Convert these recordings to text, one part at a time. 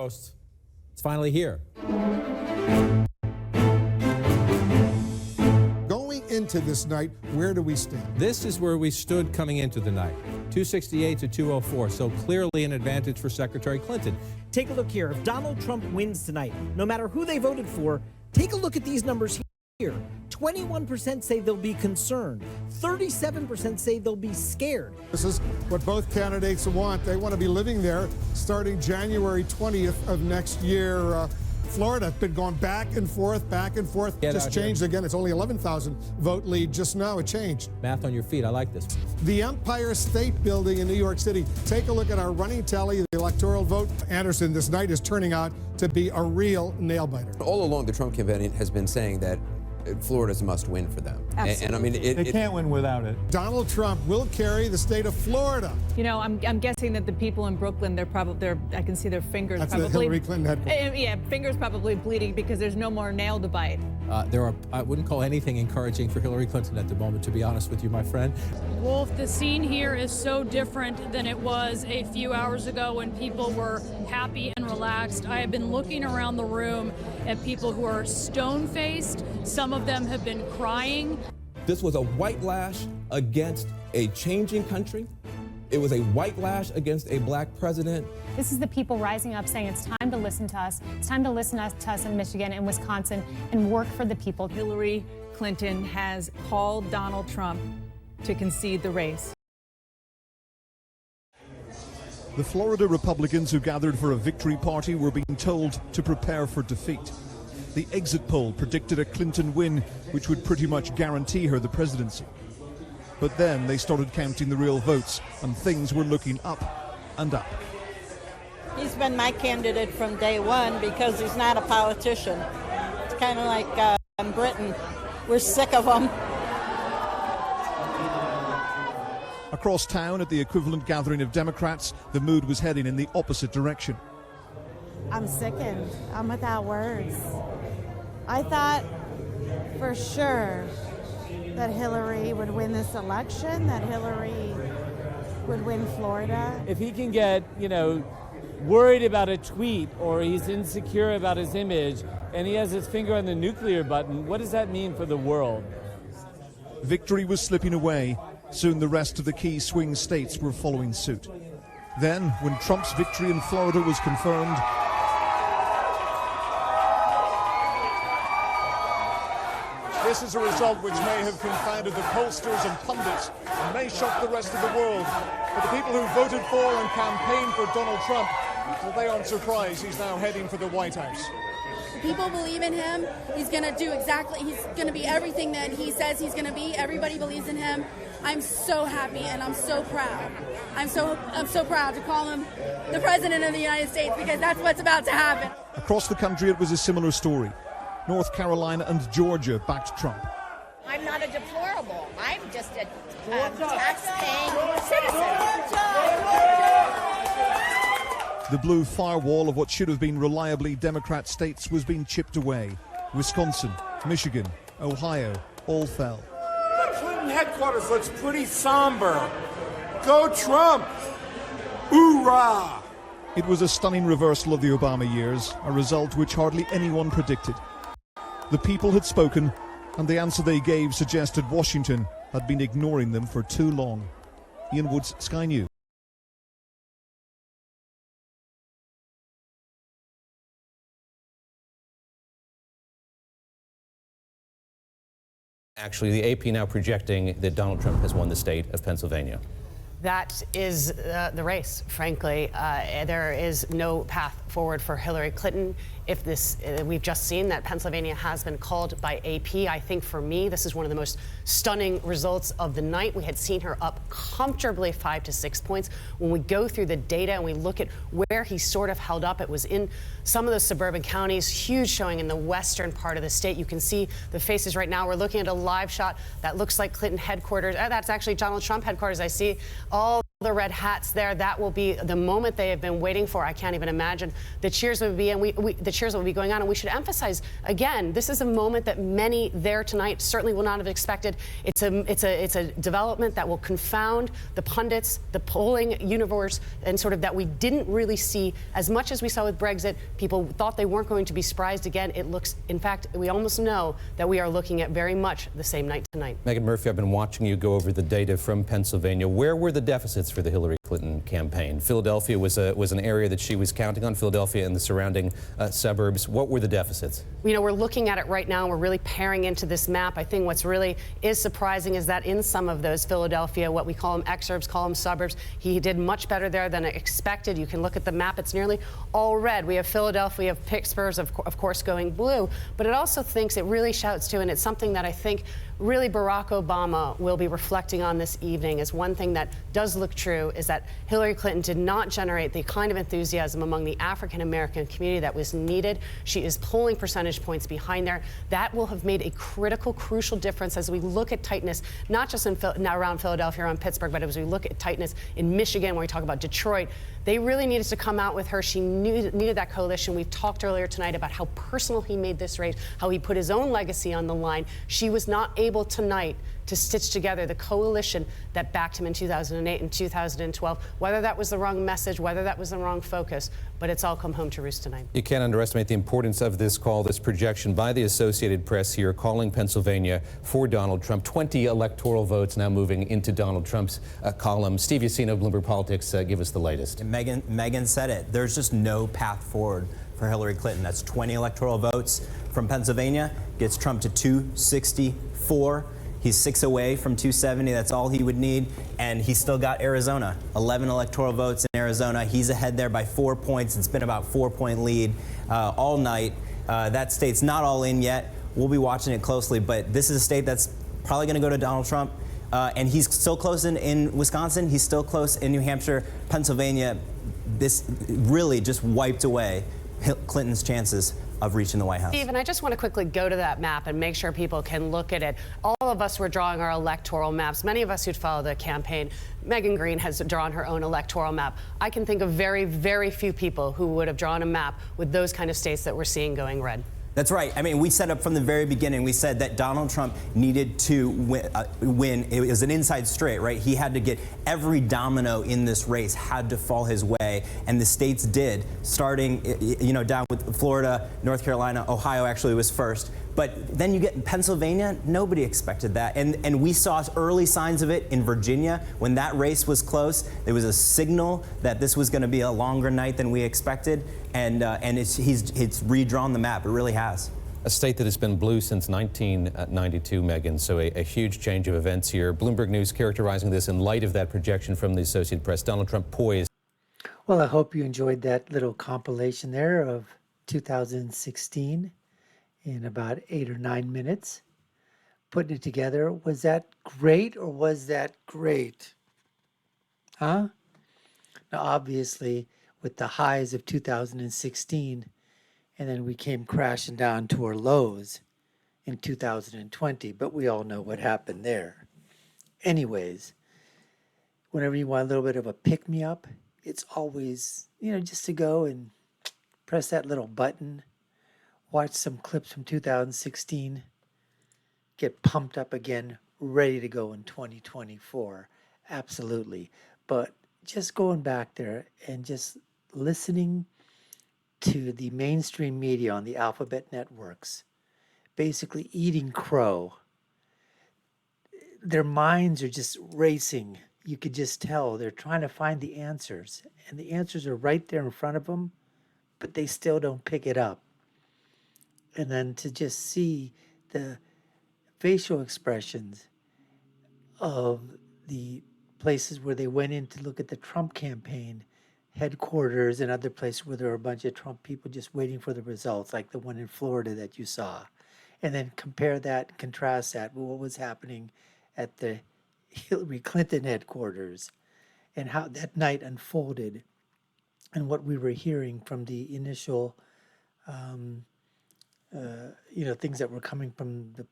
It's finally here. Going into this night, where do we stand? This is where we stood coming into the night, 268 to 204, so clearly an advantage for Secretary Clinton. Take a look here. If Donald Trump wins tonight, no matter who they voted for, take a look at these numbers here. 21% say they'll be concerned. 37% say they'll be scared. This is what both candidates want. They want to be living there starting January 20th of next year. Florida's been going back and forth. Just changed again. It's only 11,000 vote lead just now. It changed. Math on your feet. I like this. The Empire State Building in New York City. Take a look at our running tally, the electoral vote. Anderson, this night is turning out to be a real nail-biter. All along, the Trump campaign has been saying that Florida's a must-win for them. And I mean, they can't win without it. Donald Trump will carry the state of Florida. You know, I'm guessing that the people in Brooklyn, I can see their fingers That's probably. The Hillary Clinton headquarters. Yeah, fingers probably bleeding because there's no more nail to bite. I wouldn't call anything encouraging for Hillary Clinton at the moment, to be honest with you, my friend. Wolf, the scene here is so different than it was a few hours ago when people were happy and relaxed. I have been looking around the room at people who are stone-faced. Some of them have been crying. This was a white lash against a changing country. It was a white lash against a black president. This is the people rising up saying it's time to listen to us. It's time to listen to us in Michigan and Wisconsin and work for the people. Hillary Clinton has called Donald Trump to concede the race. The Florida Republicans who gathered for a victory party were being told to prepare for defeat. The exit poll predicted a Clinton win, which would pretty much guarantee her the presidency. But then they started counting the real votes, and things were looking up and up. He's been my candidate from day one because he's not a politician. It's kind of like in Britain. We're sick of him. Across town at the equivalent gathering of Democrats, the mood was heading in the opposite direction. I'm sickened. I'm without words. I thought for sure that Hillary would win this election, that Hillary would win Florida. If he can get, worried about a tweet or he's insecure about his image and he has his finger on the nuclear button, what does that mean for the world? Victory was slipping away. Soon the rest of the key swing states were following suit. Then, when Trump's victory in Florida was confirmed, this is a result which may have confounded the pollsters and pundits and may shock the rest of the world. But the people who voted for and campaigned for Donald Trump, well, they aren't surprised he's now heading for the White House. People believe in him. He's going to do he's going to be everything that he says he's going to be. Everybody believes in him. I'm so happy and I'm so proud. I'm so proud to call him the President of the United States because that's what's about to happen. Across the country, it was a similar story. North Carolina and Georgia backed Trump. I'm not a deplorable. I'm just a tax-paying citizen. The blue firewall of what should have been reliably Democrat states was being chipped away. Wisconsin, Michigan, Ohio, all fell. The Clinton headquarters looks pretty somber. Go Trump! Hoorah! It was a stunning reversal of the Obama years, a result which hardly anyone predicted. The people had spoken, and the answer they gave suggested Washington had been ignoring them for too long. Ian Woods, Sky News. Actually, the AP now projecting that Donald Trump has won the state of Pennsylvania. That is the race, frankly. There is no path forward for Hillary Clinton. If this, we've just seen that Pennsylvania has been called by AP. I think for me, this is one of the most stunning results of the night. We had seen her up comfortably 5 to 6 points. When we go through the data and we look at where he sort of held up, it was in some of the suburban counties, huge showing in the western part of the state. You can see the faces right now. We're looking at a live shot that looks like Clinton headquarters. That's actually Donald Trump headquarters. I see all the red hats there. That will be the moment they have been waiting for. I can't even imagine the cheers will be, and the cheers will be going on. And we should emphasize again, this is a moment that many there tonight certainly will not have expected. It's a development that will confound the pundits, the polling universe, and sort of that we didn't really see as much as we saw with Brexit. People thought they weren't going to be surprised again. It looks, in fact, we almost know that we are looking at very much the same night tonight. Megan Murphy, I've been watching you go over the data from Pennsylvania. Where were the deficits for the Hillary Clinton campaign? Philadelphia was an area that she was counting on, Philadelphia and the surrounding suburbs. What were the deficits? You know, we're looking at it right now. We're really paring into this map. I think what's really is surprising is that in some of those Philadelphia, what we call them exurbs, call them suburbs, he did much better there than expected. You can look at the map. It's nearly all red. We have Philadelphia, we have Pittsburgh, of course, going blue. But it also thinks, it really shouts to, and it's something that I think really Barack Obama will be reflecting on this evening, is one thing that does look true is that Hillary Clinton did not generate the kind of enthusiasm among the African-American community that was needed. She is pulling percentage points behind there. That will have made a critical, crucial difference as we look at tightness, not just around Philadelphia, around Pittsburgh, but as we look at tightness in Michigan, when we talk about Detroit. They really needed to come out with her. She needed that coalition. We've talked earlier tonight about how personal he made this race, how he put his own legacy on the line. She was not able tonight to stitch together the coalition that backed him in 2008 and 2012, whether that was the wrong message, whether that was the wrong focus, but it's all come home to roost tonight. You can't underestimate the importance of this call, this projection by the Associated Press here, calling Pennsylvania for Donald Trump. 20 electoral votes now moving into Donald Trump's column. Steve Yassino, Bloomberg Politics, give us the latest. And Megan said it. There's just no path forward for Hillary Clinton. That's 20 electoral votes from Pennsylvania, gets Trump to 264. He's 6 away from 270. That's all he would need. And he's still got Arizona. 11 electoral votes in Arizona. He's ahead there by 4 points. It's been about 4-point lead all night. That state's not all in yet. We'll be watching it closely. But this is a state that's probably going to go to Donald Trump. And he's still close in Wisconsin. He's still close in New Hampshire. Pennsylvania, this really just wiped away Clinton's chances of reaching the White House. Steve, and I just want to quickly go to that map and make sure people can look at it. All of us were drawing our electoral maps. Many of us who'd follow the campaign, Megan Green has drawn her own electoral map. I can think of very, very few people who would have drawn a map with those kind of states that we're seeing going red. That's right. I mean, we said up from the very beginning, we said that Donald Trump needed to win. It was an inside straight, right? He had to get every domino in this race had to fall his way, and the states did, starting, down with Florida, North Carolina, Ohio actually was first. But then you get Pennsylvania, nobody expected that. And we saw early signs of it in Virginia. When that race was close, there was a signal that this was going to be a longer night than we expected. And it's redrawn the map. It really has. A state that has been blue since 1992, Megan, so a huge change of events here. Bloomberg News characterizing this in light of that projection from the Associated Press. Donald Trump poised. Well, I hope you enjoyed that little compilation there of 2016 in about 8 or 9 minutes. Putting it together, was that great or was that great? Huh? Now, obviously, with the highs of 2016, and then we came crashing down to our lows in 2020, but we all know what happened there. Anyways, whenever you want a little bit of a pick-me-up, it's always, just to go and press that little button, watch some clips from 2016, get pumped up again, ready to go in 2024. Absolutely. But just going back there and just listening to the mainstream media on the alphabet networks, basically eating crow. Their minds are just racing. You could just tell they're trying to find the answers, and the answers are right there in front of them, but they still don't pick it up. And then to just see the facial expressions of the places where they went in to look at the Trump campaign headquarters and other places where there were a bunch of Trump people just waiting for the results, like the one in Florida that you saw. And then compare that, contrast that with what was happening at the Hillary Clinton headquarters and how that night unfolded and what we were hearing from the initial things that were coming from the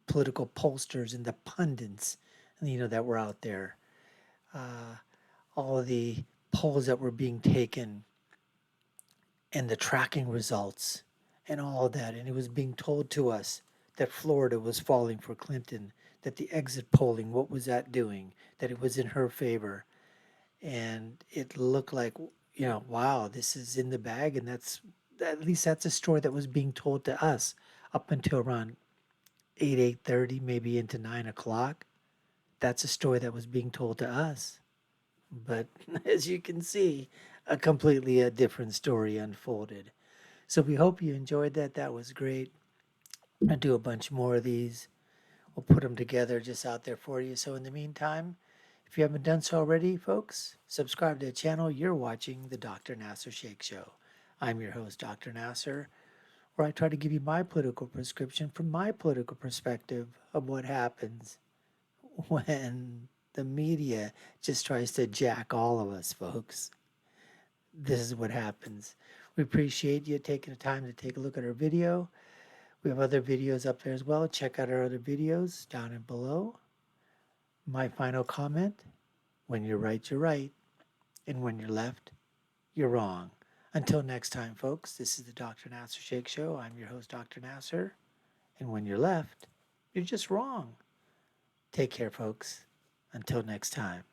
political pollsters and the pundits, that were out there. all of the polls that were being taken and the tracking results and all of that. And it was being told to us that Florida was falling for Clinton, that the exit polling, what was that doing? That it was in her favor. And it looked like, wow, this is in the bag. And at least that's a story that was being told to us up until around 8:30, maybe into 9 o'clock. That's a story that was being told to us. But as you can see, a completely different story unfolded. So we hope you enjoyed that. That was great. I'll do a bunch more of these. We'll put them together just out there for you. So in the meantime, if you haven't done so already, folks, subscribe to the channel. You're watching the Dr. Nasser Sheikh Show. I'm your host, Dr. Nasser, where I try to give you my political prescription from my political perspective of what happens when the media just tries to jack all of us, folks. This is what happens. We appreciate you taking the time to take a look at our video. We have other videos up there as well. Check out our other videos down and below. My final comment, when you're right, you're right. And when you're left, you're wrong. Until next time, folks, this is the Dr. Nasser Sheikh Show. I'm your host, Dr. Nasser. And when you're left, you're just wrong. Take care, folks. Until next time.